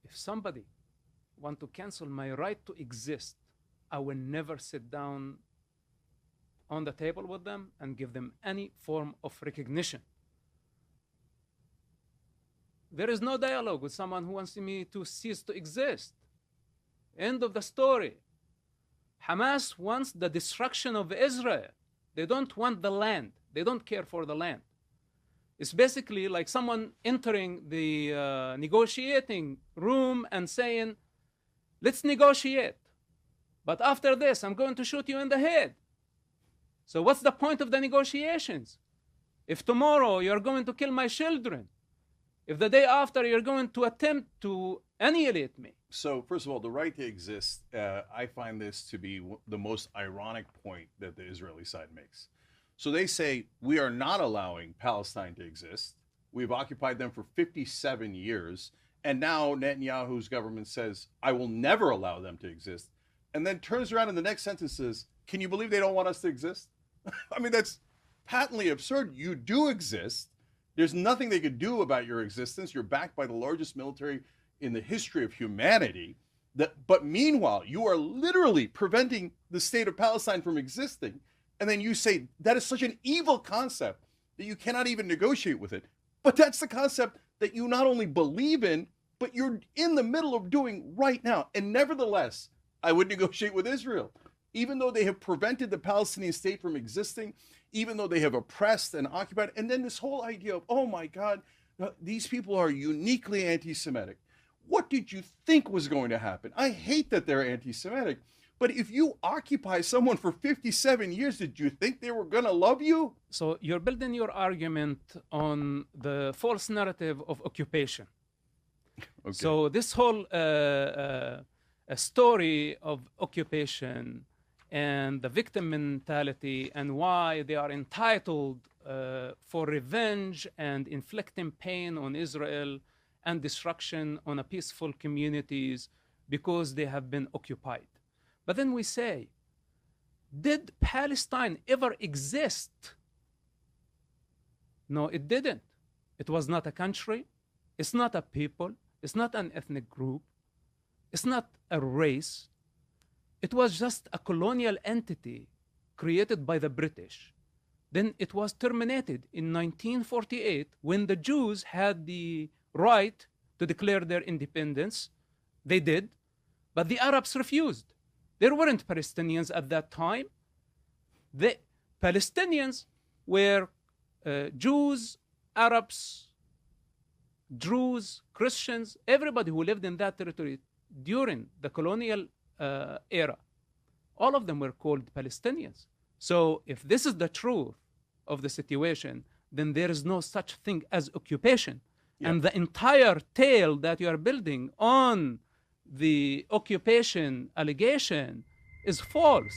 if somebody want to cancel my right to exist, I will never sit down on the table with them and give them any form of recognition. There is no dialogue with someone who wants me to cease to exist. End of the story. Hamas wants the destruction of Israel. They don't want the land. They don't care for the land. It's basically like someone entering the negotiating room and saying, let's negotiate. But after this, I'm going to shoot you in the head. So what's the point of the negotiations? If tomorrow you're going to kill my children, if the day after you're going to attempt to annihilate me. So first of all, the right to exist, I find this to be the most ironic point that the Israeli side makes. So they say, we are not allowing Palestine to exist. We've occupied them for 57 years. And now Netanyahu's government says, I will never allow them to exist. And then turns around in the next sentence says, can you believe they don't want us to exist? I mean, that's patently absurd. You do exist. There's nothing they could do about your existence. You're backed by the largest military in the history of humanity. But meanwhile, you are literally preventing the state of Palestine from existing. And then you say that is such an evil concept that you cannot even negotiate with it. But that's the concept that you not only believe in, but you're in the middle of doing right now. And nevertheless, I would negotiate with Israel. Even though they have prevented the Palestinian state from existing, even though they have oppressed and occupied, and then this whole idea of, oh my God, these people are uniquely anti-Semitic. What did you think was going to happen? I hate that they're anti-Semitic, but if you occupy someone for 57 years, did you think they were going to love you? So you're building your argument on the false narrative of occupation. Okay. So this whole story of occupation and the victim mentality and why they are entitled for revenge and inflicting pain on Israel and destruction on a peaceful communities because they have been occupied. But then we say, did Palestine ever exist? No, it didn't. It was not a country. It's not a people. It's not an ethnic group. It's not a race. It was just a colonial entity created by the British. Then it was terminated in 1948 when the Jews had the right to declare their independence. They did, but the Arabs refused. There weren't Palestinians at that time. The Palestinians were Jews, Arabs, Druze, Christians, everybody who lived in that territory during the colonial era. All of them were called Palestinians. So if this is the truth of the situation, then there is no such thing as occupation. Yeah. And the entire tale that you are building on the occupation allegation is false.